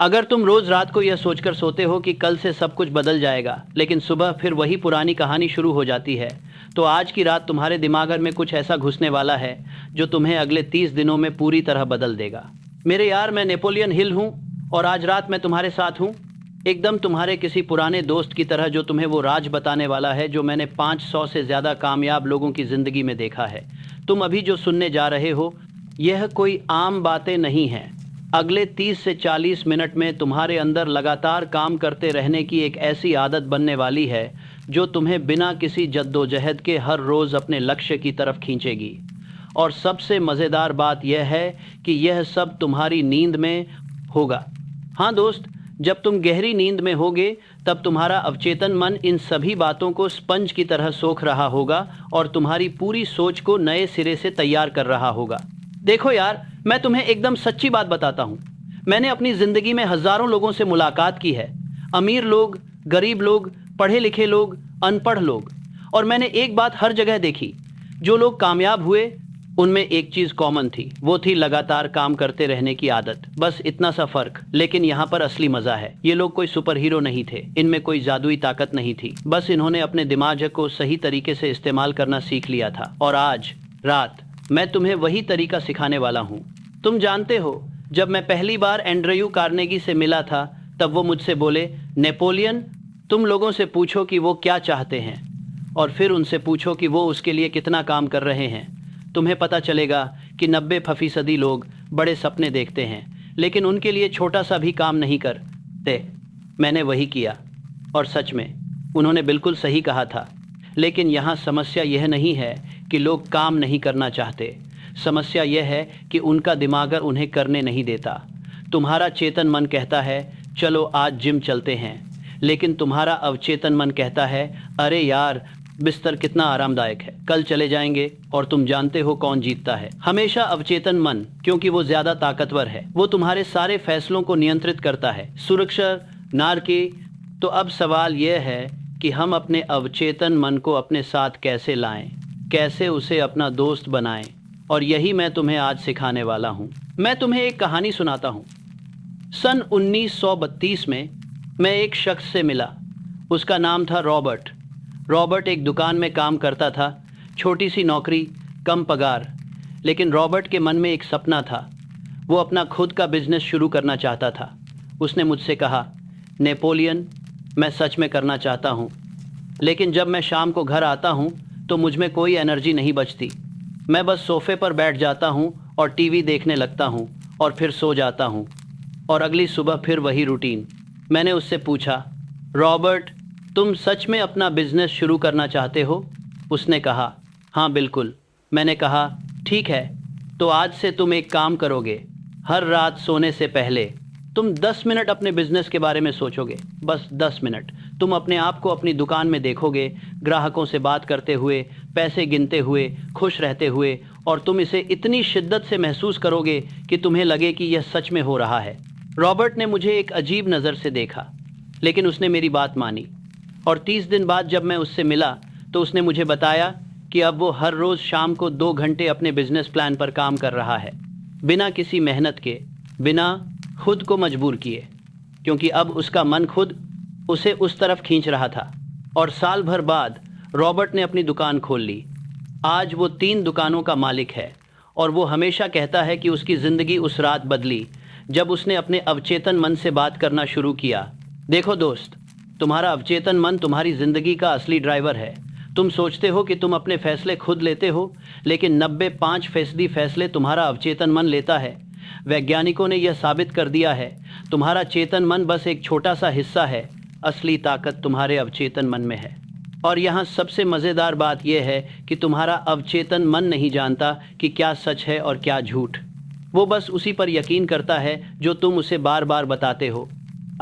अगर तुम रोज रात को यह सोचकर सोते हो कि कल से सब कुछ बदल जाएगा, लेकिन सुबह फिर वही पुरानी कहानी शुरू हो जाती है, तो आज की रात तुम्हारे दिमाग में कुछ ऐसा घुसने वाला है जो तुम्हें अगले 30 दिनों में पूरी तरह बदल देगा। मेरे यार, मैं नेपोलियन हिल हूँ और आज रात मैं तुम्हारे साथ हूँ, एकदम तुम्हारे किसी पुराने दोस्त की तरह जो तुम्हें वो राज बताने वाला है जो मैंने 500 से ज़्यादा कामयाब लोगों की ज़िंदगी में देखा है। तुम अभी जो सुनने जा रहे हो यह कोई आम बातें नहीं हैं। अगले 30 से 40 मिनट में तुम्हारे अंदर लगातार काम करते रहने की एक ऐसी आदत बनने वाली है जो तुम्हें बिना किसी जद्दोजहद के हर रोज़ अपने लक्ष्य की तरफ खींचेगी। और सबसे मज़ेदार बात यह है कि यह सब तुम्हारी नींद में होगा। हाँ दोस्त, जब तुम गहरी नींद में होगे तब तुम्हारा अवचेतन मन इन सभी बातों को स्पंज की तरह सोख रहा होगा और तुम्हारी पूरी सोच को नए सिरे से तैयार कर रहा होगा। देखो यार, मैं तुम्हें एकदम सच्ची बात बताता हूँ। मैंने अपनी ज़िंदगी में हज़ारों लोगों से मुलाकात की है, अमीर लोग, गरीब लोग, पढ़े लिखे लोग, अनपढ़ लोग, और मैंने एक बात हर जगह देखी। जो लोग कामयाब हुए उनमें एक चीज़ कॉमन थी, वो थी लगातार काम करते रहने की आदत। बस इतना सा फ़र्क। लेकिन यहाँ पर असली मज़ा है। ये लोग कोई सुपर हीरो नहीं थे, इनमें कोई जादुई ताकत नहीं थी, बस इन्होंने अपने दिमाग को सही तरीके से इस्तेमाल करना सीख लिया था। और आज रात मैं तुम्हें वही तरीका सिखाने वाला हूँ। तुम जानते हो, जब मैं पहली बार एंड्रयू कार्नेगी से मिला था तब वो मुझसे बोले, नेपोलियन, तुम लोगों से पूछो कि वो क्या चाहते हैं और फिर उनसे पूछो कि वो उसके लिए कितना काम कर रहे हैं। तुम्हें पता चलेगा कि 90% लोग बड़े सपने देखते हैं लेकिन उनके लिए छोटा सा भी काम नहीं करते। मैंने वही किया और सच में उन्होंने बिल्कुल सही कहा था। लेकिन यहाँ समस्या यह नहीं है कि लोग काम नहीं करना चाहते, समस्या यह है कि उनका दिमाग उन्हें करने नहीं देता। तुम्हारा चेतन मन कहता है चलो आज जिम चलते हैं, लेकिन तुम्हारा अवचेतन मन कहता है अरे यार, बिस्तर कितना आरामदायक है, कल चले जाएंगे। और तुम जानते हो कौन जीतता है? हमेशा अवचेतन मन, क्योंकि वो ज़्यादा ताकतवर है। वो तुम्हारे सारे फैसलों को नियंत्रित करता है, सुरक्षा नारकी। तो अब सवाल यह है कि हम अपने अवचेतन मन को अपने साथ कैसे लाएं, कैसे उसे अपना दोस्त बनाएं। और यही मैं तुम्हें आज सिखाने वाला हूँ। मैं तुम्हें एक कहानी सुनाता हूँ। सन 1932 में मैं एक शख्स से मिला। उसका नाम था रॉबर्ट। रॉबर्ट एक दुकान में काम करता था, छोटी सी नौकरी, कम पगार। लेकिन रॉबर्ट के मन में एक सपना था। वो अपना खुद का बिजनेस शुरू करना चाहता था। उसने मुझसे कहा, नेपोलियन, मैं सच में करना चाहता हूँ, लेकिन जब मैं शाम को घर आता हूँ तो मुझ में कोई एनर्जी नहीं बचती। मैं बस सोफ़े पर बैठ जाता हूँ और टीवी देखने लगता हूँ और फिर सो जाता हूँ और अगली सुबह फिर वही रूटीन। मैंने उससे पूछा, रॉबर्ट, तुम सच में अपना बिजनेस शुरू करना चाहते हो? उसने कहा, हाँ बिल्कुल। मैंने कहा, ठीक है, तो आज से तुम एक काम करोगे। हर रात सोने से पहले तुम 10 मिनट अपने बिजनेस के बारे में सोचोगे, बस 10 मिनट। तुम अपने आप को अपनी दुकान में देखोगे, ग्राहकों से बात करते हुए, पैसे गिनते हुए, खुश रहते हुए, और तुम इसे इतनी शिद्दत से महसूस करोगे कि तुम्हें लगे कि यह सच में हो रहा है। रॉबर्ट ने मुझे एक अजीब नज़र से देखा, लेकिन उसने मेरी बात मानी। और 30 दिन बाद जब मैं उससे मिला तो उसने मुझे बताया कि अब वो हर रोज़ शाम को 2 घंटे अपने बिजनेस प्लान पर काम कर रहा है, बिना किसी मेहनत के, बिना खुद को मजबूर किए, क्योंकि अब उसका मन खुद उसे उस तरफ खींच रहा था। और साल भर बाद रॉबर्ट ने अपनी दुकान खोल ली। आज वो 3 दुकानों का मालिक है और वो हमेशा कहता है कि उसकी ज़िंदगी उस रात बदली जब उसने अपने अवचेतन मन से बात करना शुरू किया। देखो दोस्त, तुम्हारा अवचेतन मन तुम्हारी ज़िंदगी का असली ड्राइवर है। तुम सोचते हो कि तुम अपने फैसले खुद लेते हो, लेकिन 95% फैसले तुम्हारा अवचेतन मन लेता है। वैज्ञानिकों ने यह साबित कर दिया है। तुम्हारा चेतन मन बस एक छोटा सा हिस्सा है, असली ताकत तुम्हारे अवचेतन मन में है। और यहाँ सबसे मज़ेदार बात यह है कि तुम्हारा अवचेतन मन नहीं जानता कि क्या सच है और क्या झूठ। वो बस उसी पर यकीन करता है जो तुम उसे बार बार बताते हो।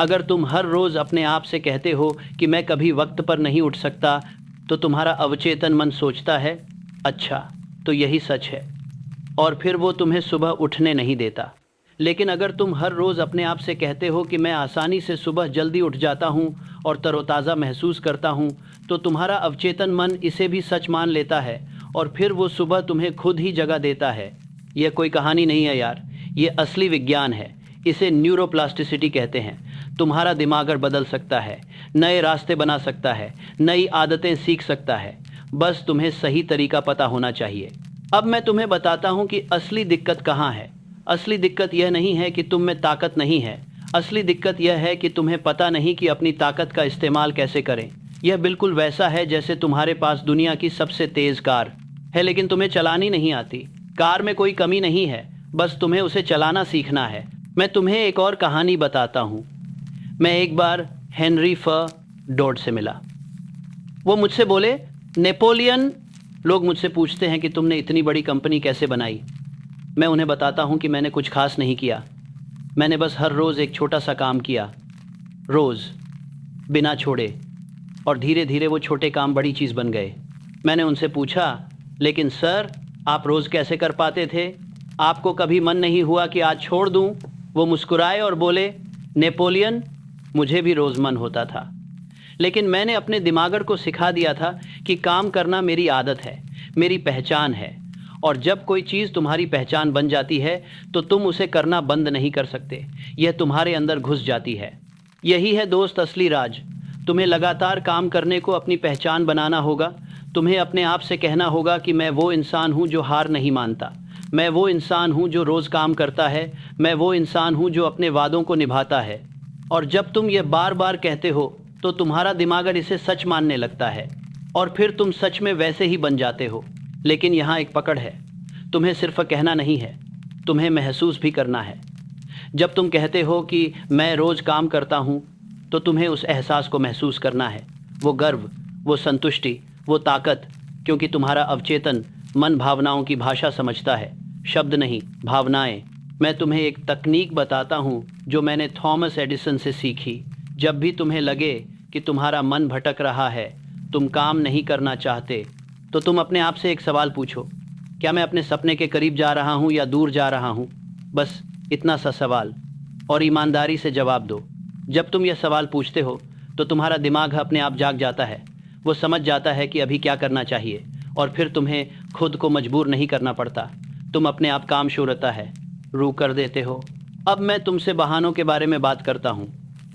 अगर तुम हर रोज़ अपने आप से कहते हो कि मैं कभी वक्त पर नहीं उठ सकता, तो तुम्हारा अवचेतन मन सोचता है, अच्छा तो यही सच है, और फिर वो तुम्हें सुबह उठने नहीं देता। लेकिन अगर तुम हर रोज़ अपने आप से कहते हो कि मैं आसानी से सुबह जल्दी उठ जाता हूँ और तरोताज़ा महसूस करता हूँ, तो तुम्हारा अवचेतन मन इसे भी सच मान लेता है और फिर वो सुबह तुम्हें खुद ही जगह देता है। यह कोई कहानी नहीं है यार, ये असली विज्ञान है। इसे न्यूरोप्लास्टिसिटी कहते हैं। तुम्हारा दिमाग बदल सकता है, नए रास्ते बना सकता है, नई आदतें सीख सकता है। बस तुम्हें सही तरीका पता होना चाहिए। अब मैं तुम्हें बताता हूँ कि असली दिक्कत कहाँ है। असली दिक्कत यह नहीं है कि तुम में ताकत नहीं है। असली दिक्कत यह है कि तुम्हें पता नहीं कि अपनी ताकत का इस्तेमाल कैसे करें। यह बिल्कुल वैसा है जैसे तुम्हारे पास दुनिया की सबसे तेज कार है, लेकिन तुम्हें चलानी नहीं आती। कार में कोई कमी नहीं है, बस तुम्हें उसे चलाना सीखना है। मैं तुम्हें एक और कहानी बताता हूँ। मैं एक बार हेनरी फोर्ड से मिला। वो मुझसे बोले, नेपोलियन। लोग मुझसे पूछते हैं कि तुमने इतनी बड़ी कंपनी कैसे बनाई। मैं उन्हें बताता हूँ कि मैंने कुछ खास नहीं किया। मैंने बस हर रोज़ एक छोटा सा काम किया, रोज़ बिना छोड़े, और धीरे धीरे वो छोटे काम बड़ी चीज़ बन गए। मैंने उनसे पूछा, लेकिन सर आप रोज़ कैसे कर पाते थे? आपको कभी मन नहीं हुआ कि आज छोड़ दूँ? वो मुस्कुराए और बोले, नेपोलियन, मुझे भी रोज़ मन होता था, लेकिन मैंने अपने दिमागर को सिखा दिया था कि काम करना मेरी आदत है, मेरी पहचान है। और जब कोई चीज़ तुम्हारी पहचान बन जाती है तो तुम उसे करना बंद नहीं कर सकते। यह तुम्हारे अंदर घुस जाती है। यही है दोस्त असली राज। तुम्हें लगातार काम करने को अपनी पहचान बनाना होगा। तुम्हें अपने आप से कहना होगा कि मैं वो इंसान हूँ जो हार नहीं मानता, मैं वो इंसान हूँ जो रोज़ काम करता है, मैं वो इंसान हूँ जो अपने वादों को निभाता है। और जब तुम ये बार बार कहते हो तो तुम्हारा दिमाग इसे सच मानने लगता है, और फिर तुम सच में वैसे ही बन जाते हो। लेकिन यहाँ एक पकड़ है, तुम्हें सिर्फ कहना नहीं है, तुम्हें महसूस भी करना है। जब तुम कहते हो कि मैं रोज़ काम करता हूँ, तो तुम्हें उस एहसास को महसूस करना है, वो गर्व, वो संतुष्टि, वो ताकत, क्योंकि तुम्हारा अवचेतन मन भावनाओं की भाषा समझता है, शब्द नहीं, भावनाएं। मैं तुम्हें एक तकनीक बताता हूँ जो मैंने थॉमस एडिसन से सीखी। जब भी तुम्हें लगे कि तुम्हारा मन भटक रहा है, तुम काम नहीं करना चाहते, तो तुम अपने आप से एक सवाल पूछो, क्या मैं अपने सपने के करीब जा रहा हूँ या दूर जा रहा हूँ? बस इतना सा सवाल, और ईमानदारी से जवाब दो। जब तुम यह सवाल पूछते हो तो तुम्हारा दिमाग अपने आप जाग जाता है। वो समझ जाता है कि अभी क्या करना चाहिए, और फिर तुम्हें खुद को मजबूर नहीं करना पड़ता। तुम अपने आप काम शुरू रहता है, रू कर देते हो। अब मैं तुमसे बहानों के बारे में बात करता हूँ,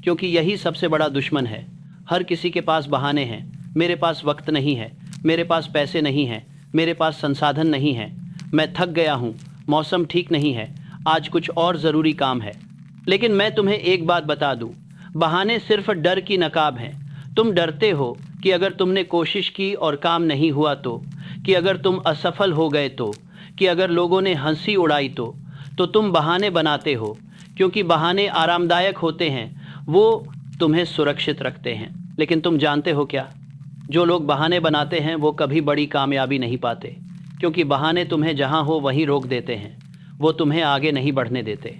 क्योंकि यही सबसे बड़ा दुश्मन है। हर किसी के पास बहाने हैं। मेरे पास वक्त नहीं है, मेरे पास पैसे नहीं हैं, मेरे पास संसाधन नहीं है, मैं थक गया हूँ, मौसम ठीक नहीं है, आज कुछ और ज़रूरी काम है। लेकिन मैं तुम्हें एक बात बता दूँ, बहाने सिर्फ डर की नकाब हैं। तुम डरते हो कि अगर तुमने कोशिश की और काम नहीं हुआ तो, कि अगर तुम असफल हो गए तो, कि अगर लोगों ने हंसी उड़ाई तो तुम बहाने बनाते हो। क्योंकि बहाने आरामदायक होते हैं, वो तुम्हें सुरक्षित रखते हैं। लेकिन तुम जानते हो क्या? जो लोग बहाने बनाते हैं वो कभी बड़ी कामयाबी नहीं पाते, क्योंकि बहाने तुम्हें जहाँ हो वहीं रोक देते हैं, वो तुम्हें आगे नहीं बढ़ने देते।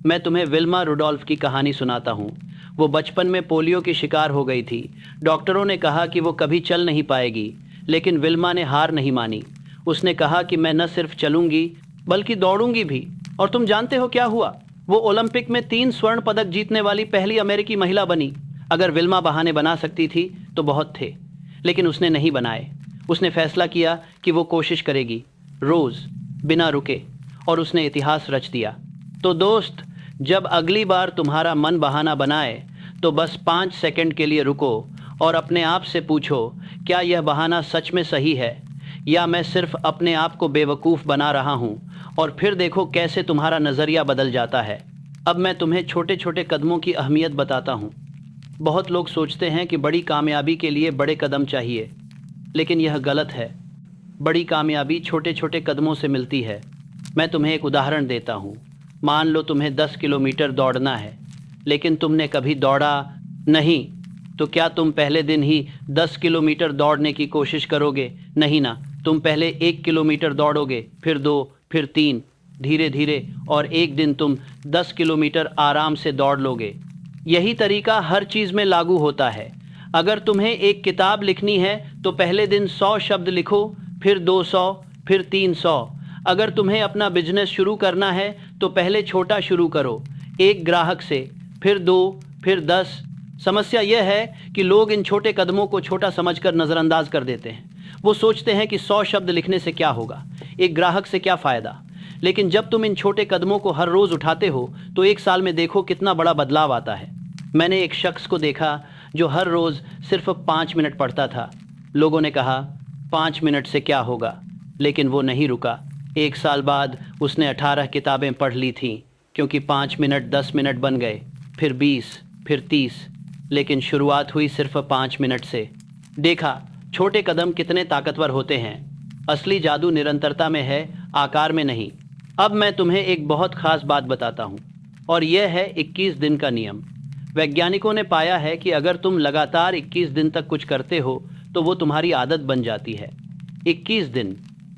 मैं तुम्हें विल्मा रुडोल्फ की कहानी सुनाता हूँ। वो बचपन में पोलियो की शिकार हो गई थी। डॉक्टरों ने कहा कि वो कभी चल नहीं पाएगी, लेकिन विल्मा ने हार नहीं मानी। उसने कहा कि मैं न सिर्फ चलूंगी बल्कि दौड़ूंगी भी। और तुम जानते हो क्या हुआ? वो ओलंपिक में 3 स्वर्ण पदक जीतने वाली पहली अमेरिकी महिला बनी। अगर विल्मा बहाने बना सकती थी तो बहुत थे, लेकिन उसने नहीं बनाए। उसने फैसला किया कि वो कोशिश करेगी, रोज़, बिना रुके, और उसने इतिहास रच दिया। तो दोस्त, जब अगली बार तुम्हारा मन बहाना बनाए तो बस 5 सेकंड के लिए रुको और अपने आप से पूछो, क्या यह बहाना सच में सही है, या मैं सिर्फ अपने आप को बेवकूफ़ बना रहा हूँ? और फिर देखो कैसे तुम्हारा नज़रिया बदल जाता है। अब मैं तुम्हें छोटे छोटे कदमों की अहमियत बताता हूँ। बहुत लोग सोचते हैं कि बड़ी कामयाबी के लिए बड़े कदम चाहिए, लेकिन यह गलत है। बड़ी कामयाबी छोटे छोटे कदमों से मिलती है। मैं तुम्हें एक उदाहरण देता हूँ। मान लो तुम्हें 10 किलोमीटर दौड़ना है, लेकिन तुमने कभी दौड़ा नहीं, तो क्या तुम पहले दिन ही 10 किलोमीटर दौड़ने की कोशिश करोगे? नहीं ना। तुम पहले 1 किलोमीटर दौड़ोगे, फिर 2, फिर 3, धीरे धीरे, और एक दिन तुम 10 किलोमीटर आराम से दौड़ लोगे। यही तरीका हर चीज़ में लागू होता है। अगर तुम्हें एक किताब लिखनी है तो पहले दिन 100 शब्द लिखो, फिर 200, फिर 300। अगर तुम्हें अपना बिजनेस शुरू करना है तो पहले छोटा शुरू करो, 1 ग्राहक से, फिर 2, फिर 10। समस्या यह है कि लोग इन छोटे कदमों को छोटा समझकर नज़रअंदाज कर देते हैं। वो सोचते हैं कि 100 शब्द लिखने से क्या होगा, 1 ग्राहक से क्या फ़ायदा। लेकिन जब तुम इन छोटे कदमों को हर रोज उठाते हो तो एक साल में देखो कितना बड़ा बदलाव आता है। मैंने एक शख्स को देखा जो हर रोज सिर्फ 5 मिनट पढ़ता था। लोगों ने कहा 5 मिनट से क्या होगा, लेकिन वो नहीं रुका। एक साल बाद उसने 18 किताबें पढ़ ली थीं, क्योंकि 5 मिनट 10 मिनट बन गए, फिर 20, फिर 30, लेकिन शुरुआत हुई सिर्फ 5 मिनट से। देखा छोटे कदम कितने ताकतवर होते हैं। असली जादू निरंतरता में है, आकार में नहीं। अब मैं तुम्हें एक बहुत खास बात बताता हूँ, और यह है 21 दिन का नियम। वैज्ञानिकों ने पाया है कि अगर तुम लगातार 21 दिन तक कुछ करते हो तो वो तुम्हारी आदत बन जाती है। 21 दिन,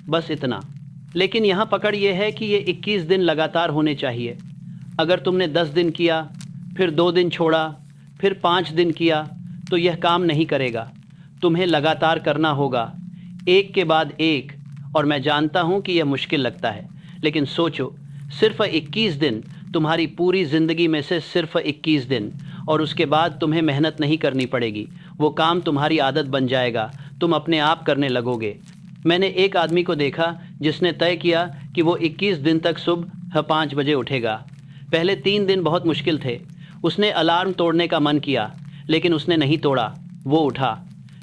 बस इतना। लेकिन यहाँ पकड़ ये है कि ये 21 दिन लगातार होने चाहिए। अगर तुमने 10 दिन किया, फिर 2 दिन छोड़ा, फिर 5 दिन किया, तो यह काम नहीं करेगा। तुम्हें लगातार करना होगा, एक के बाद एक। और मैं जानता हूँ कि यह मुश्किल लगता है, लेकिन सोचो, सिर्फ 21 दिन, तुम्हारी पूरी ज़िंदगी में से सिर्फ 21 दिन, और उसके बाद तुम्हें मेहनत नहीं करनी पड़ेगी। वो काम तुम्हारी आदत बन जाएगा, तुम अपने आप करने लगोगे। मैंने एक आदमी को देखा जिसने तय किया कि वो 21 दिन तक सुबह 5 बजे उठेगा। पहले 3 दिन बहुत मुश्किल थे। उसने अलार्म तोड़ने का मन किया, लेकिन उसने नहीं तोड़ा, वो उठा।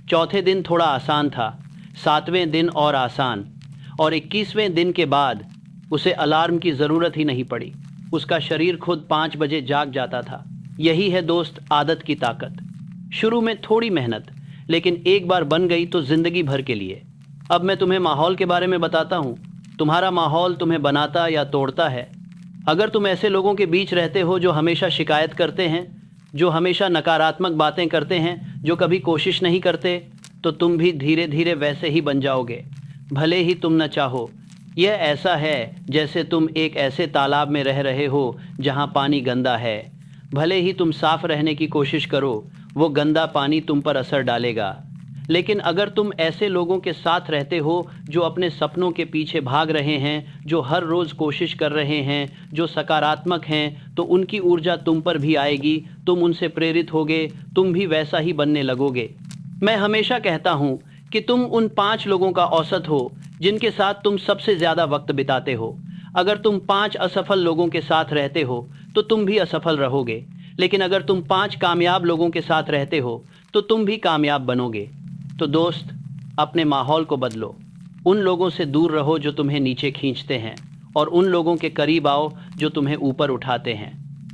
चौथे दिन थोड़ा आसान था, 7वें दिन और आसान, और 21वें दिन के बाद उसे अलार्म की ज़रूरत ही नहीं पड़ी। उसका शरीर खुद 5 बजे जाग जाता था। यही है दोस्त, आदत की ताकत। शुरू में थोड़ी मेहनत, लेकिन एक बार बन गई तो ज़िंदगी भर के लिए। अब मैं तुम्हें माहौल के बारे में बताता हूँ। तुम्हारा माहौल तुम्हें बनाता या तोड़ता है। अगर तुम ऐसे लोगों के बीच रहते हो जो हमेशा शिकायत करते हैं, जो हमेशा नकारात्मक बातें करते हैं, जो कभी कोशिश नहीं करते, तो तुम भी धीरे धीरे वैसे ही बन जाओगे, भले ही तुम न चाहो। यह ऐसा है जैसे तुम एक ऐसे तालाब में रह रहे हो जहाँ पानी गंदा है। भले ही तुम साफ रहने की कोशिश करो, वो गंदा पानी तुम पर असर डालेगा। लेकिन अगर तुम ऐसे लोगों के साथ रहते हो जो अपने सपनों के पीछे भाग रहे हैं, जो हर रोज़ कोशिश कर रहे हैं, जो सकारात्मक हैं, तो उनकी ऊर्जा तुम पर भी आएगी। तुम उनसे प्रेरित होगे, तुम भी वैसा ही बनने लगोगे। मैं हमेशा कहता हूँ कि तुम उन 5 लोगों का औसत हो जिनके साथ तुम सबसे ज़्यादा वक्त बिताते हो। अगर तुम 5 असफल लोगों के साथ रहते हो तो तुम भी असफल रहोगे, लेकिन अगर तुम 5 कामयाब लोगों के साथ रहते हो तो तुम भी कामयाब बनोगे। तो दोस्त, अपने माहौल को बदलो। उन लोगों से दूर रहो जो तुम्हें नीचे खींचते हैं, और उन लोगों के करीब आओ जो तुम्हें ऊपर उठाते हैं।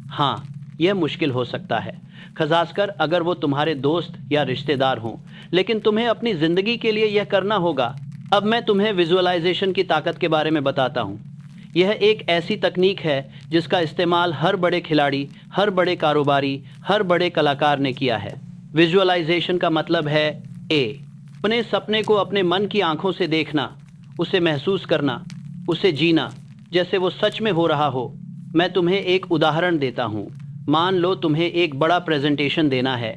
हाँ, यह मुश्किल हो सकता है, खासकर अगर वो तुम्हारे दोस्त या रिश्तेदार हों, लेकिन तुम्हें अपनी ज़िंदगी के लिए यह करना होगा। अब मैं तुम्हें विजुअलाइजेशन की ताकत के बारे में बताता हूँ। यह एक ऐसी तकनीक है जिसका इस्तेमाल हर बड़े खिलाड़ी, हर बड़े कारोबारी, हर बड़े कलाकार ने किया है। विजुअलाइजेशन का मतलब है अपने सपने को अपने मन की आंखों से देखना, उसे महसूस करना, उसे जीना जैसे वो सच में हो रहा हो। मैं तुम्हें एक उदाहरण देता हूँ। मान लो तुम्हें एक बड़ा प्रेजेंटेशन देना है।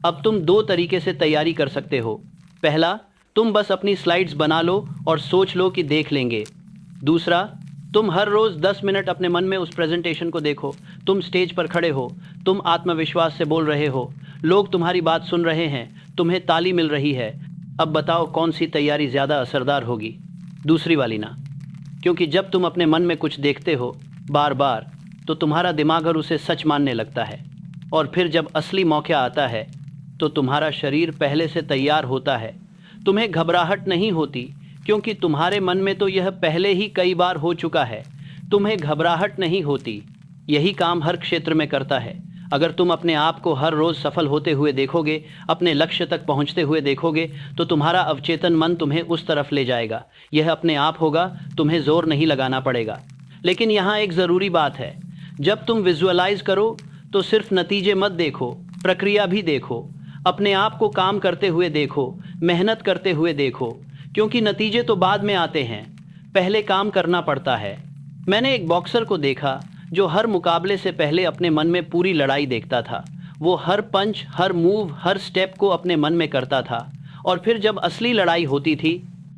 अब तुम 2 तरीके से तैयारी कर सकते हो। पहला, तुम बस अपनी स्लाइड्स बना लो और सोच लो कि देख लेंगे। दूसरा, तुम हर रोज़ 10 मिनट अपने मन में उस प्रेजेंटेशन को देखो। तुम स्टेज पर खड़े हो, तुम आत्मविश्वास से बोल रहे हो, लोग तुम्हारी बात सुन रहे हैं, तुम्हें ताली मिल रही है। अब बताओ कौन सी तैयारी ज़्यादा असरदार होगी? दूसरी वाली ना, क्योंकि जब तुम अपने मन में कुछ देखते हो बार बार तो तुम्हारा दिमाग और उसे सच मानने लगता है, और फिर जब असली मौका आता है तो तुम्हारा शरीर पहले से तैयार होता है। तुम्हें घबराहट नहीं होती, क्योंकि तुम्हारे मन में तो यह पहले ही कई बार हो चुका है। तुम्हें घबराहट नहीं होती। यही काम हर क्षेत्र में करता है। अगर तुम अपने आप को हर रोज़ सफल होते हुए देखोगे, अपने लक्ष्य तक पहुंचते हुए देखोगे, तो तुम्हारा अवचेतन मन तुम्हें उस तरफ ले जाएगा। यह अपने आप होगा, तुम्हें जोर नहीं लगाना पड़ेगा। लेकिन यहाँ एक ज़रूरी बात है, जब तुम विजुअलाइज करो तो सिर्फ नतीजे मत देखो, प्रक्रिया भी देखो। अपने आप को काम करते हुए देखो, मेहनत करते हुए देखो, क्योंकि नतीजे तो बाद में आते हैं, पहले काम करना पड़ता है। मैंने एक बॉक्सर को देखा जो हर मुकाबले से पहले अपने मन में पूरी लड़ाई देखता था। वो हर पंच, हर मूव, हर स्टेप को अपने मन में करता था, और फिर जब असली लड़ाई होती थी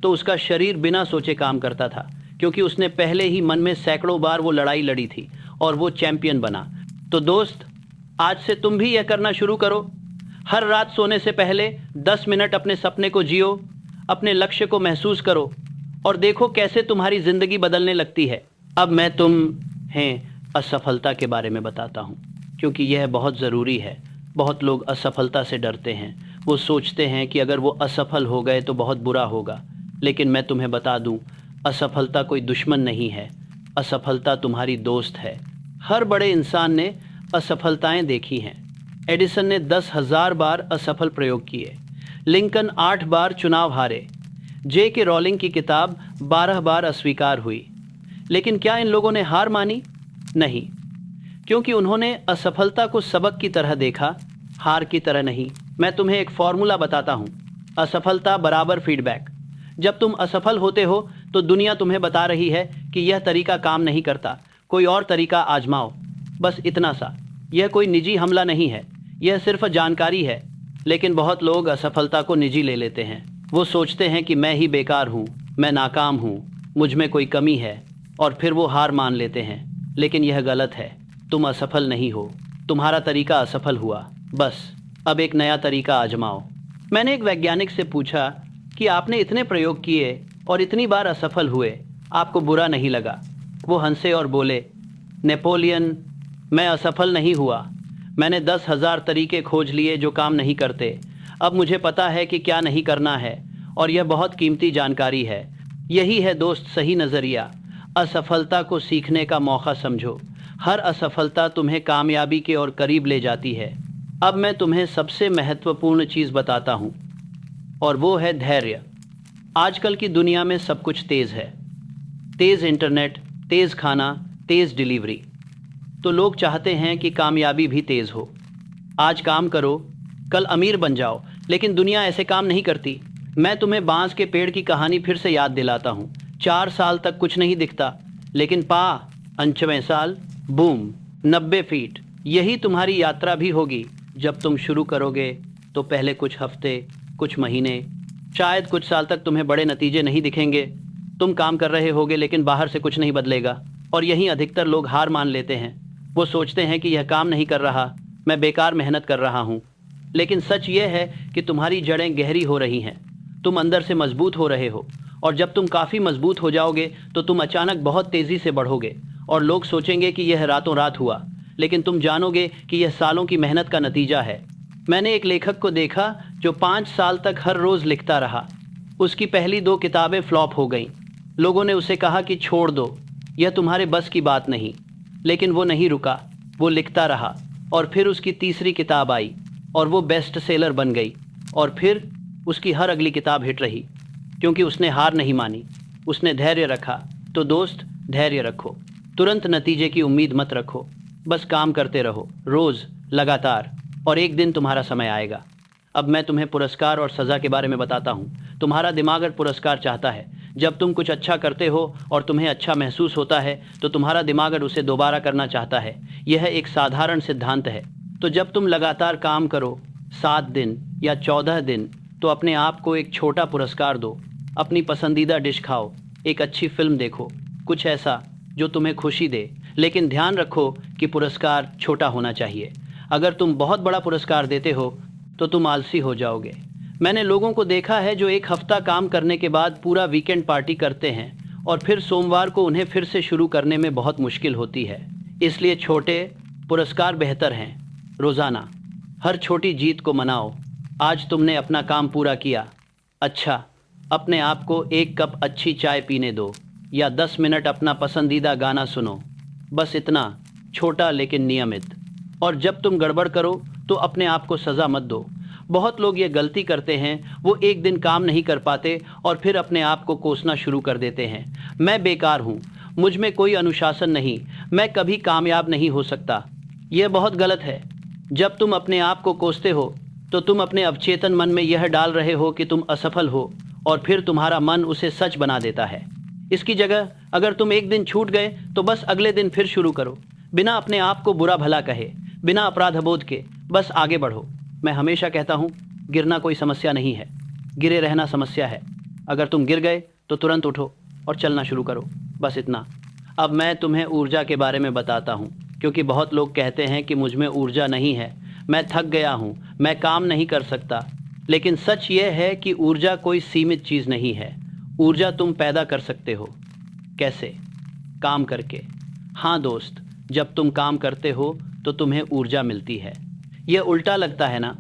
तो उसका शरीर बिना सोचे काम करता था, क्योंकि उसने पहले ही मन में सैकड़ों बार वो लड़ाई लड़ी थी और वो चैंपियन बना। तो दोस्त, आज से तुम भी यह करना शुरू करो। हर रात सोने से पहले 10 मिनट अपने सपने को जियो, अपने लक्ष्य को महसूस करो, और देखो कैसे तुम्हारी ज़िंदगी बदलने लगती है। अब मैं तुम्हें असफलता के बारे में बताता हूँ, क्योंकि यह बहुत ज़रूरी है। बहुत लोग असफलता से डरते हैं। वो सोचते हैं कि अगर वो असफल हो गए तो बहुत बुरा होगा। लेकिन मैं तुम्हें बता दूँ, असफलता कोई दुश्मन नहीं है। असफलता तुम्हारी दोस्त है। हर बड़े इंसान ने असफलताएं देखी हैं। एडिसन ने 10,000 बार असफल प्रयोग किए। लिंकन 8 बार चुनाव हारे। J.K. रॉलिंग की किताब 12 बार अस्वीकार हुई। लेकिन क्या इन लोगों ने हार मानी? नहीं, क्योंकि उन्होंने असफलता को सबक की तरह देखा, हार की तरह नहीं। मैं तुम्हें एक फॉर्मूला बताता हूँ। असफलता बराबर फीडबैक। जब तुम असफल होते हो तो दुनिया तुम्हें बता रही है कि यह तरीका काम नहीं करता, कोई और तरीका आजमाओ। बस इतना सा। यह कोई निजी हमला नहीं है, यह सिर्फ जानकारी है। लेकिन बहुत लोग असफलता को निजी ले लेते हैं। वो सोचते हैं कि मैं ही बेकार हूँ, मैं नाकाम हूँ, मुझ में कोई कमी है, और फिर वो हार मान लेते हैं। लेकिन यह गलत है। तुम असफल नहीं हो, तुम्हारा तरीका असफल हुआ। बस अब एक नया तरीका आजमाओ। मैंने एक वैज्ञानिक से पूछा कि आपने इतने प्रयोग किए और इतनी बार असफल हुए, आपको बुरा नहीं लगा? वो हंसे और बोले, नेपोलियन, मैं असफल नहीं हुआ। मैंने 10,000 तरीके खोज लिए जो काम नहीं करते। अब मुझे पता है कि क्या नहीं करना है, और यह बहुत कीमती जानकारी है। यही है दोस्त सही नज़रिया। असफलता को सीखने का मौका समझो। हर असफलता तुम्हें कामयाबी के और करीब ले जाती है। अब मैं तुम्हें सबसे महत्वपूर्ण चीज़ बताता हूँ, और वो है धैर्य। आजकल की दुनिया में सब कुछ तेज़ है। तेज़ इंटरनेट, तेज़ खाना, तेज़ डिलीवरी। तो लोग चाहते हैं कि कामयाबी भी तेज़ हो। आज काम करो, कल अमीर बन जाओ, लेकिन दुनिया ऐसे काम नहीं करती। मैं तुम्हें बांस के पेड़ की कहानी फिर से याद दिलाता हूँ। 4 साल तक कुछ नहीं दिखता, लेकिन 5वें साल बूम, 90 फीट। यही तुम्हारी यात्रा भी होगी। जब तुम शुरू करोगे तो पहले कुछ हफ्ते, कुछ महीने, शायद कुछ साल तक तुम्हें बड़े नतीजे नहीं दिखेंगे। तुम काम कर रहे होगे, लेकिन बाहर से कुछ नहीं बदलेगा। और यहीं अधिकतर लोग हार मान लेते हैं। वो सोचते हैं कि यह काम नहीं कर रहा, मैं बेकार मेहनत कर रहा हूँ। लेकिन सच ये है कि तुम्हारी जड़ें गहरी हो रही हैं। तुम अंदर से मजबूत हो रहे हो, और जब तुम काफ़ी मजबूत हो जाओगे तो तुम अचानक बहुत तेज़ी से बढ़ोगे, और लोग सोचेंगे कि यह रातों रात हुआ, लेकिन तुम जानोगे कि यह सालों की मेहनत का नतीजा है। मैंने एक लेखक को देखा जो 5 साल तक हर रोज़ लिखता रहा। उसकी पहली 2 किताबें फ्लॉप हो गईं। लोगों ने उसे कहा कि छोड़ दो, यह तुम्हारे बस की बात नहीं। लेकिन वो नहीं रुका, वो लिखता रहा, और फिर उसकी तीसरी किताब आई और वो बेस्ट सेलर बन गई। और फिर उसकी हर अगली किताब हिट रही, क्योंकि उसने हार नहीं मानी, उसने धैर्य रखा। तो दोस्त, धैर्य रखो। तुरंत नतीजे की उम्मीद मत रखो। बस काम करते रहो, रोज़, लगातार, और एक दिन तुम्हारा समय आएगा। अब मैं तुम्हें पुरस्कार और सज़ा के बारे में बताता हूँ। तुम्हारा दिमाग अगर पुरस्कार चाहता है, जब तुम कुछ अच्छा करते हो और तुम्हें अच्छा महसूस होता है, तो तुम्हारा दिमाग अगर उसे दोबारा करना चाहता है। यह एक साधारण सिद्धांत है। तो जब तुम लगातार काम करो, 7 दिन या 14 दिन, तो अपने आप को एक छोटा पुरस्कार दो। अपनी पसंदीदा डिश खाओ, एक अच्छी फिल्म देखो, कुछ ऐसा जो तुम्हें खुशी दे। लेकिन ध्यान रखो कि पुरस्कार छोटा होना चाहिए। अगर तुम बहुत बड़ा पुरस्कार देते हो तो तुम आलसी हो जाओगे। मैंने लोगों को देखा है जो 1 हफ्ता काम करने के बाद पूरा वीकेंड पार्टी करते हैं, और फिर सोमवार को उन्हें फिर से शुरू करने में बहुत मुश्किल होती है। इसलिए छोटे पुरस्कार बेहतर हैं। रोज़ाना हर छोटी जीत को मनाओ। आज तुमने अपना काम पूरा किया, अच्छा, अपने आप को 1 कप अच्छी चाय पीने दो, या 10 मिनट अपना पसंदीदा गाना सुनो। बस इतना, छोटा लेकिन नियमित। और जब तुम गड़बड़ करो तो अपने आप को सज़ा मत दो। बहुत लोग ये गलती करते हैं, वो एक दिन काम नहीं कर पाते और फिर अपने आप को कोसना शुरू कर देते हैं। मैं बेकार हूँ, मुझ में कोई अनुशासन नहीं, मैं कभी कामयाब नहीं हो सकता। यह बहुत गलत है। जब तुम अपने आप को कोसते हो तो तुम अपने अवचेतन मन में यह डाल रहे हो कि तुम असफल हो, और फिर तुम्हारा मन उसे सच बना देता है। इसकी जगह अगर तुम एक दिन छूट गए तो बस अगले दिन फिर शुरू करो, बिना अपने आप को बुरा भला कहे, बिना अपराधबोध के। बस आगे बढ़ो। मैं हमेशा कहता हूँ, गिरना कोई समस्या नहीं है, गिरे रहना समस्या है। अगर तुम गिर गए तो तुरंत उठो और चलना शुरू करो, बस इतना। अब मैं तुम्हें ऊर्जा के बारे में बताता हूँ, क्योंकि बहुत लोग कहते हैं कि मुझ में ऊर्जा नहीं है, मैं थक गया हूँ, मैं काम नहीं कर सकता। लेकिन सच ये है कि ऊर्जा कोई सीमित चीज़ नहीं है। ऊर्जा तुम पैदा कर सकते हो। कैसे? काम करके। हाँ दोस्त, जब तुम काम करते हो तो तुम्हें ऊर्जा मिलती है। यह उल्टा लगता है ना?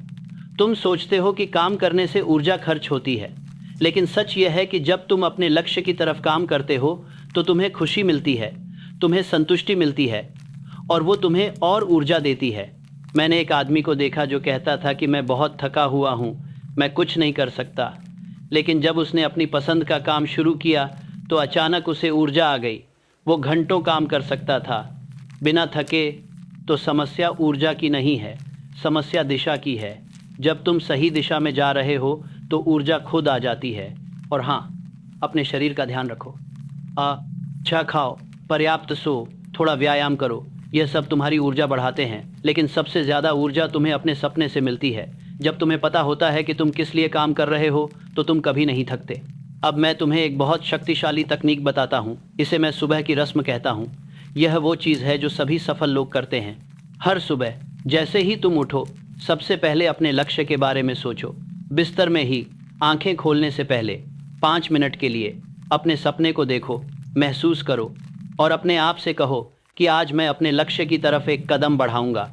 तुम सोचते हो कि काम करने से ऊर्जा खर्च होती है, लेकिन सच यह है कि जब तुम अपने लक्ष्य की तरफ काम करते हो तो तुम्हें खुशी मिलती है, तुम्हें संतुष्टि मिलती है और वो तुम्हें और ऊर्जा देती है। मैंने एक आदमी को देखा जो कहता था कि मैं बहुत थका हुआ हूँ, मैं कुछ नहीं कर सकता। लेकिन जब उसने अपनी पसंद का काम शुरू किया तो अचानक उसे ऊर्जा आ गई। वो घंटों काम कर सकता था बिना थके। तो समस्या ऊर्जा की नहीं है, समस्या दिशा की है। जब तुम सही दिशा में जा रहे हो तो ऊर्जा खुद आ जाती है। और हाँ, अपने शरीर का ध्यान रखो। अच्छा खाओ, पर्याप्त सो, थोड़ा व्यायाम करो। यह सब तुम्हारी ऊर्जा बढ़ाते हैं, लेकिन सबसे ज़्यादा ऊर्जा तुम्हें अपने सपने से मिलती है। जब तुम्हें पता होता है कि तुम किस लिए काम कर रहे हो तो तुम कभी नहीं थकते। अब मैं तुम्हें एक बहुत शक्तिशाली तकनीक बताता हूँ। इसे मैं सुबह की रस्म कहता हूँ। यह वो चीज़ है जो सभी सफल लोग करते हैं। हर सुबह जैसे ही तुम उठो, सबसे पहले अपने लक्ष्य के बारे में सोचो। बिस्तर में ही आंखें खोलने से पहले 5 मिनट के लिए अपने सपने को देखो, महसूस करो और अपने आप से कहो कि आज मैं अपने लक्ष्य की तरफ एक कदम बढ़ाऊंगा।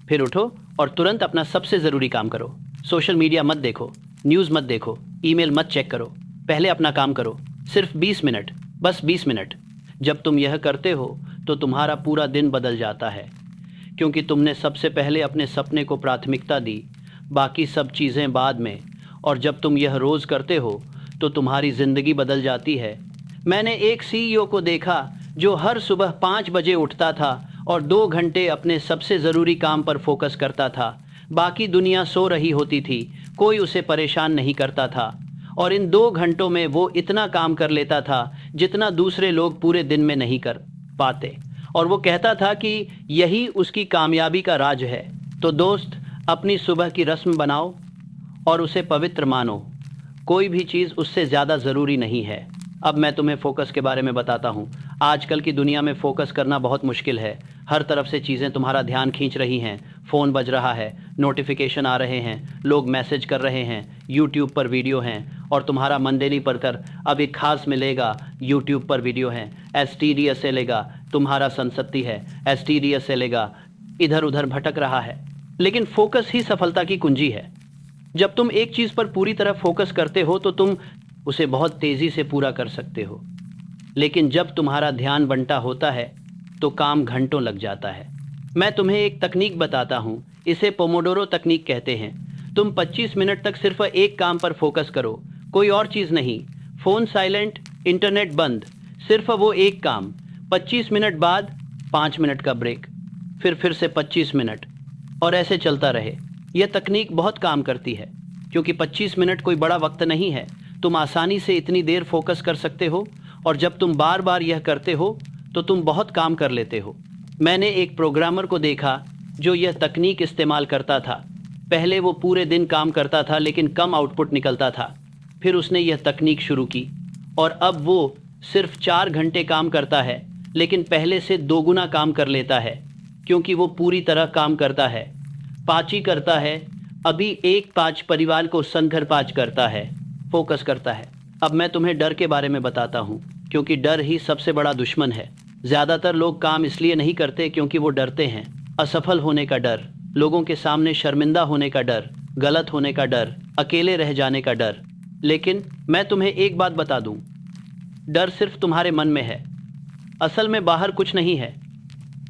फिर उठो और तुरंत अपना सबसे ज़रूरी काम करो। सोशल मीडिया मत देखो, न्यूज़ मत देखो, ईमेल मत चेक करो। पहले अपना काम करो। सिर्फ 20 मिनट, बस 20 मिनट। जब तुम यह करते हो तो तुम्हारा पूरा दिन बदल जाता है, क्योंकि तुमने सबसे पहले अपने सपने को प्राथमिकता दी, बाकी सब चीज़ें बाद में। और जब तुम यह रोज़ करते हो तो तुम्हारी ज़िंदगी बदल जाती है। मैंने एक सीईओ को देखा जो हर सुबह 5 बजे उठता था और 2 घंटे अपने सबसे ज़रूरी काम पर फोकस करता था। बाकी दुनिया सो रही होती थी, कोई उसे परेशान नहीं करता था। और इन 2 घंटों में वो इतना काम कर लेता था जितना दूसरे लोग पूरे दिन में नहीं कर पाते। और वो कहता था कि यही उसकी कामयाबी का राज है। तो दोस्त, अपनी सुबह की रस्म बनाओ और उसे पवित्र मानो। कोई भी चीज़ उससे ज़्यादा ज़रूरी नहीं है। अब मैं तुम्हें फोकस के बारे में बताता हूँ। आजकल की दुनिया में फोकस करना बहुत मुश्किल है। हर तरफ से चीज़ें तुम्हारा ध्यान खींच रही हैं। फ़ोन बज रहा है, नोटिफिकेशन आ रहे हैं, लोग मैसेज कर रहे हैं, यूट्यूब पर वीडियो हैं और तुम्हारा मंडेली पर अब एक खास मिलेगा, यूट्यूब पर वीडियो हैं। एसटीडीएस लेगा, तुम्हारा संपत्ति है, एसटीडीएस लेगा, इधर उधर भटक रहा है। लेकिन फोकस ही सफलता की कुंजी है। जब तुम एक चीज़ पर पूरी तरह फोकस करते हो तो तुम उसे बहुत तेज़ी से पूरा कर सकते हो। लेकिन जब तुम्हारा ध्यान बंटा होता है तो काम घंटों लग जाता है। मैं तुम्हें एक तकनीक बताता हूँ, इसे पोमोडोरो तकनीक कहते हैं। तुम 25 मिनट तक सिर्फ एक काम पर फोकस करो, कोई और चीज़ नहीं। फ़ोन साइलेंट, इंटरनेट बंद, सिर्फ वो एक काम। 25 मिनट बाद 5 मिनट का ब्रेक, फिर से 25 मिनट, और ऐसे चलता रहे। यह तकनीक बहुत काम करती है, क्योंकि 25 मिनट कोई बड़ा वक्त नहीं है। तुम आसानी से इतनी देर फोकस कर सकते हो, और जब तुम बार बार यह करते हो तो तुम बहुत काम कर लेते हो। मैंने एक प्रोग्रामर को देखा जो यह तकनीक इस्तेमाल करता था। पहले वो पूरे दिन काम करता था लेकिन कम आउटपुट निकलता था। फिर उसने यह तकनीक शुरू की और अब वो सिर्फ 4 घंटे काम करता है, लेकिन पहले से 2 गुना काम कर लेता है, क्योंकि वो पूरी तरह काम करता है। पाची करता है, अभी एक पाँच परिवार को संघर पाँच करता है, फोकस करता है। अब मैं तुम्हें डर के बारे में बताता हूँ, क्योंकि डर ही सबसे बड़ा दुश्मन है। ज़्यादातर लोग काम इसलिए नहीं करते क्योंकि वो डरते हैं। असफल होने का डर, लोगों के सामने शर्मिंदा होने का डर, गलत होने का डर, अकेले रह जाने का डर। लेकिन मैं तुम्हें एक बात बता दूँ, डर सिर्फ तुम्हारे मन में है। असल में बाहर कुछ नहीं है।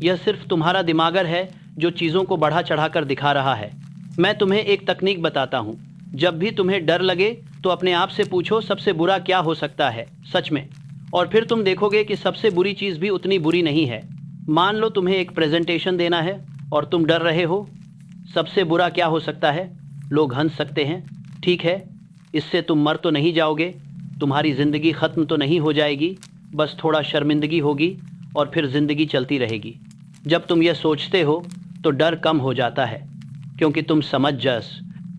यह सिर्फ तुम्हारा दिमागर है जो चीज़ों को बढ़ा चढ़ाकर दिखा रहा है। मैं तुम्हें एक तकनीक बताता हूँ। जब भी तुम्हें डर लगे तो अपने आप से पूछो, सबसे बुरा क्या हो सकता है सच में। और फिर तुम देखोगे कि सबसे बुरी चीज़ भी उतनी बुरी नहीं है। मान लो तुम्हें एक प्रेजेंटेशन देना है और तुम डर रहे हो। सबसे बुरा क्या हो सकता है? लोग हंस सकते हैं, ठीक है। इससे तुम मर तो नहीं जाओगे, तुम्हारी ज़िंदगी ख़त्म तो नहीं हो जाएगी, बस थोड़ा शर्मिंदगी होगी और फिर ज़िंदगी चलती रहेगी। जब तुम यह सोचते हो तो डर कम हो जाता है, क्योंकि तुम समझ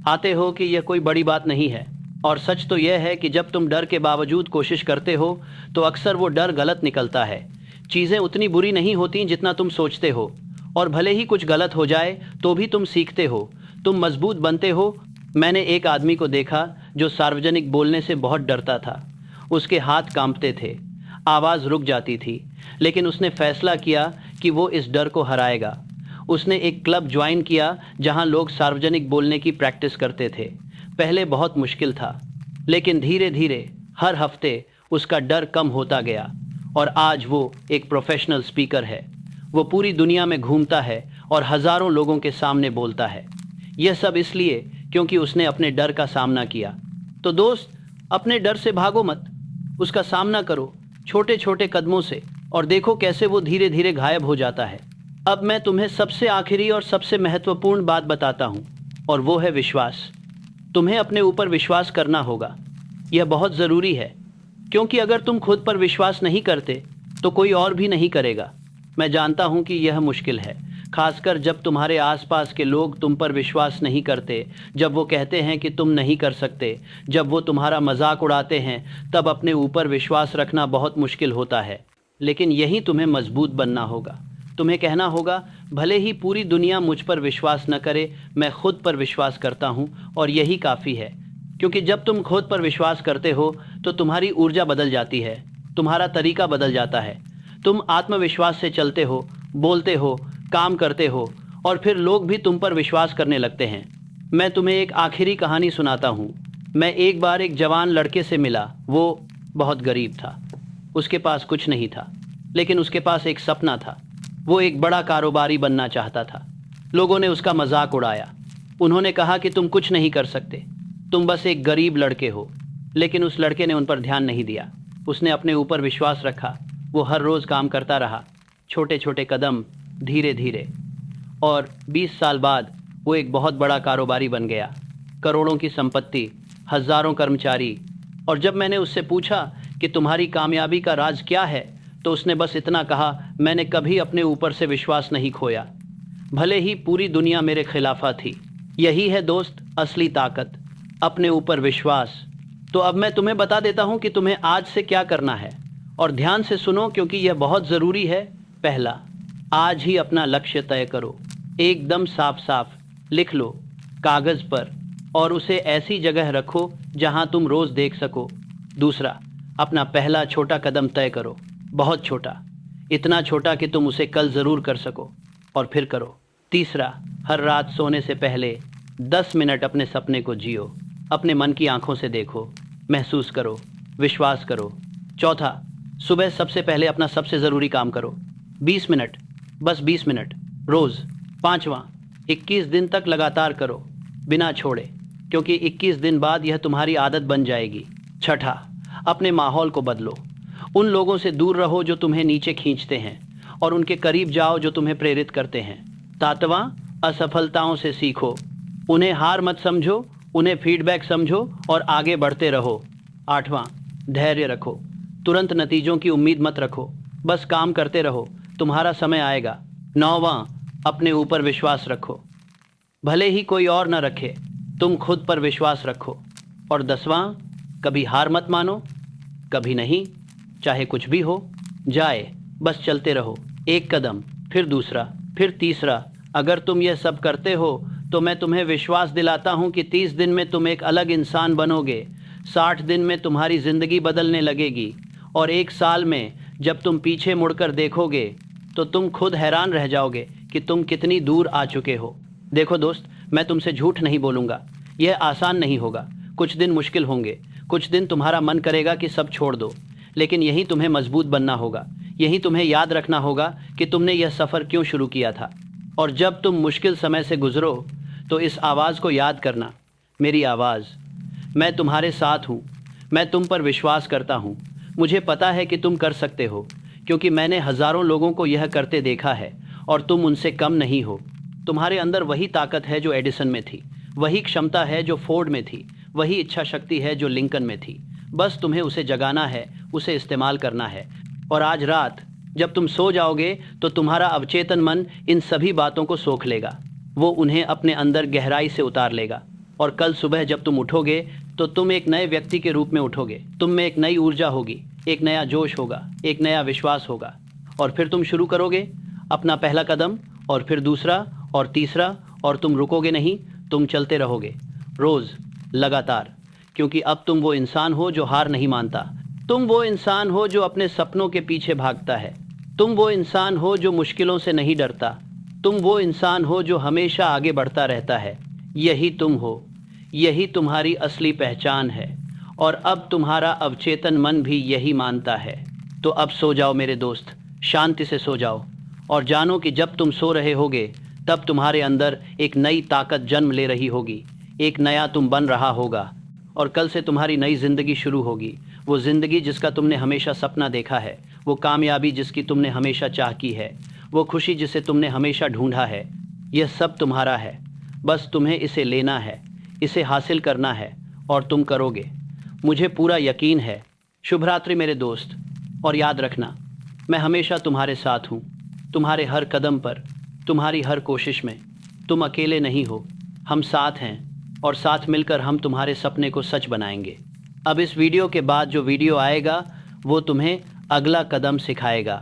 आते हो कि यह कोई बड़ी बात नहीं है। और सच तो यह है कि जब तुम डर के बावजूद कोशिश करते हो तो अक्सर वो डर गलत निकलता है। चीज़ें उतनी बुरी नहीं होती जितना तुम सोचते हो, और भले ही कुछ गलत हो जाए तो भी तुम सीखते हो, तुम मजबूत बनते हो। मैंने एक आदमी को देखा जो सार्वजनिक बोलने से बहुत डरता था। उसके हाथ कांपते थे, आवाज़ रुक जाती थी, लेकिन उसने फैसला किया कि वो इस डर को हराएगा। उसने एक क्लब ज्वाइन किया जहां लोग सार्वजनिक बोलने की प्रैक्टिस करते थे। पहले बहुत मुश्किल था, लेकिन धीरे धीरे हर हफ्ते उसका डर कम होता गया और आज वो एक प्रोफेशनल स्पीकर है। वो पूरी दुनिया में घूमता है और हज़ारों लोगों के सामने बोलता है। यह सब इसलिए क्योंकि उसने अपने डर का सामना किया। तो दोस्त, अपने डर से भागो मत, उसका सामना करो छोटे छोटे कदमों से और देखो कैसे वो धीरे धीरे गायब हो जाता है। अब मैं तुम्हें सबसे आखिरी और सबसे महत्वपूर्ण बात बताता हूँ, और वो है विश्वास। तुम्हें अपने ऊपर विश्वास करना होगा। यह बहुत ज़रूरी है, क्योंकि अगर तुम खुद पर विश्वास नहीं करते तो कोई और भी नहीं करेगा। मैं जानता हूँ कि यह मुश्किल है, खासकर जब तुम्हारे आसपास के लोग तुम पर विश्वास नहीं करते, जब वो कहते हैं कि तुम नहीं कर सकते, जब वो तुम्हारा मजाक उड़ाते हैं, तब अपने ऊपर विश्वास रखना बहुत मुश्किल होता है। लेकिन यही तुम्हें मजबूत बनना होगा। तुम्हें कहना होगा, भले ही पूरी दुनिया मुझ पर विश्वास न करे, मैं खुद पर विश्वास करता हूँ और यही काफ़ी है। क्योंकि जब तुम खुद पर विश्वास करते हो तो तुम्हारी ऊर्जा बदल जाती है, तुम्हारा तरीका बदल जाता है। तुम आत्मविश्वास से चलते हो, बोलते हो, काम करते हो और फिर लोग भी तुम पर विश्वास करने लगते हैं। मैं तुम्हें एक आखिरी कहानी सुनाता हूँ। मैं एक बार एक जवान लड़के से मिला। वो बहुत गरीब था, उसके पास कुछ नहीं था, लेकिन उसके पास एक सपना था। वो एक बड़ा कारोबारी बनना चाहता था। लोगों ने उसका मजाक उड़ाया। उन्होंने कहा कि तुम कुछ नहीं कर सकते, तुम बस एक गरीब लड़के हो। लेकिन उस लड़के ने उन पर ध्यान नहीं दिया। उसने अपने ऊपर विश्वास रखा। वो हर रोज़ काम करता रहा, छोटे छोटे कदम, धीरे धीरे, और 20 साल बाद वो एक बहुत बड़ा कारोबारी बन गया। करोड़ों की संपत्ति, हज़ारों कर्मचारी। और जब मैंने उससे पूछा कि तुम्हारी कामयाबी का राज क्या है, तो उसने बस इतना कहा, मैंने कभी अपने ऊपर से विश्वास नहीं खोया, भले ही पूरी दुनिया मेरे खिलाफा थी। यही है दोस्त असली ताकत, अपने ऊपर विश्वास। तो अब मैं तुम्हें बता देता हूँ कि तुम्हें आज से क्या करना है, और ध्यान से सुनो क्योंकि यह बहुत ज़रूरी है। पहला, आज ही अपना लक्ष्य तय करो, एकदम साफ साफ लिख लो कागज़ पर और उसे ऐसी जगह रखो जहाँ तुम रोज़ देख सको। दूसरा, अपना पहला छोटा कदम तय करो, बहुत छोटा, इतना छोटा कि तुम उसे कल ज़रूर कर सको, और फिर करो। तीसरा, हर रात सोने से पहले 10 मिनट अपने सपने को जियो, अपने मन की आंखों से देखो, महसूस करो, विश्वास करो। चौथा, सुबह सबसे पहले अपना सबसे ज़रूरी काम करो, 20 मिनट, बस 20 मिनट रोज़। पाँचवा, 21 दिन तक लगातार करो, बिना छोड़े, क्योंकि 21 दिन बाद यह तुम्हारी आदत बन जाएगी। छठा, अपने माहौल को बदलो, उन लोगों से दूर रहो जो तुम्हें नीचे खींचते हैं और उनके करीब जाओ जो तुम्हें प्रेरित करते हैं। सातवां, असफलताओं से सीखो, उन्हें हार मत समझो, उन्हें फीडबैक समझो और आगे बढ़ते रहो। आठवां, धैर्य रखो, तुरंत नतीजों की उम्मीद मत रखो, बस काम करते रहो, तुम्हारा समय आएगा। नौवां, अपने ऊपर विश्वास रखो, भले ही कोई और न रखे, तुम खुद पर विश्वास रखो। और 10वां, कभी हार मत मानो, कभी नहीं, चाहे कुछ भी हो जाए, बस चलते रहो, एक कदम, फिर दूसरा, फिर तीसरा। अगर तुम यह सब करते हो तो मैं तुम्हें विश्वास दिलाता हूँ कि 30 दिन में तुम एक अलग इंसान बनोगे, 60 दिन में तुम्हारी ज़िंदगी बदलने लगेगी, और 1 साल में जब तुम पीछे मुड़कर देखोगे तो तुम खुद हैरान रह जाओगे कि तुम कितनी दूर आ चुके हो। देखो दोस्त, मैं तुमसे झूठ नहीं बोलूँगा, यह आसान नहीं होगा, कुछ दिन मुश्किल होंगे, कुछ दिन तुम्हारा मन करेगा कि सब छोड़ दो, लेकिन यही तुम्हें मजबूत बनना होगा। यही तुम्हें याद रखना होगा कि तुमने यह सफ़र क्यों शुरू किया था। और जब तुम मुश्किल समय से गुजरो तो इस आवाज़ को याद करना, मेरी आवाज़, मैं तुम्हारे साथ हूँ, मैं तुम पर विश्वास करता हूँ, मुझे पता है कि तुम कर सकते हो, क्योंकि मैंने हज़ारों लोगों को यह करते देखा है और तुम उनसे कम नहीं हो। तुम्हारे अंदर वही ताकत है जो एडिसन में थी, वही क्षमता है जो फोर्ड में थी, वही इच्छा शक्ति है जो लिंकन में थी। बस तुम्हें उसे जगाना है, उसे इस्तेमाल करना है। और आज रात जब तुम सो जाओगे तो तुम्हारा अवचेतन मन इन सभी बातों को सोख लेगा, वो उन्हें अपने अंदर गहराई से उतार लेगा। और कल सुबह जब तुम उठोगे तो तुम एक नए व्यक्ति के रूप में उठोगे। तुम में एक नई ऊर्जा होगी, एक नया जोश होगा, एक नया विश्वास होगा। और फिर तुम शुरू करोगे अपना पहला कदम, और फिर दूसरा और तीसरा, और तुम रुकोगे नहीं, तुम चलते रहोगे रोज़, लगातार, क्योंकि अब तुम वो इंसान हो जो हार नहीं मानता। तुम वो इंसान हो जो अपने सपनों के पीछे भागता है। तुम वो इंसान हो जो मुश्किलों से नहीं डरता। तुम वो इंसान हो जो हमेशा आगे बढ़ता रहता है। यही तुम हो, यही तुम्हारी असली पहचान है। और अब तुम्हारा अवचेतन मन भी यही मानता है। तो अब सो जाओ मेरे दोस्त, शांति से सो जाओ और जानो कि जब तुम सो रहे होगे तब तुम्हारे अंदर एक नई ताकत जन्म ले रही होगी। एक नया तुम बन रहा होगा और कल से तुम्हारी नई जिंदगी शुरू होगी। वो जिंदगी जिसका तुमने हमेशा सपना देखा है, वो कामयाबी जिसकी तुमने हमेशा चाह की है, वो खुशी जिसे तुमने हमेशा ढूंढा है, यह सब तुम्हारा है। बस तुम्हें इसे लेना है, इसे हासिल करना है और तुम करोगे, मुझे पूरा यकीन है। शुभ रात्रि मेरे दोस्त, और याद रखना मैं हमेशा तुम्हारे साथ हूँ, तुम्हारे हर कदम पर, तुम्हारी हर कोशिश में। तुम अकेले नहीं हो, हम साथ हैं और साथ मिलकर हम तुम्हारे सपने को सच बनाएंगे। अब इस वीडियो के बाद जो वीडियो आएगा वो तुम्हें अगला कदम सिखाएगा।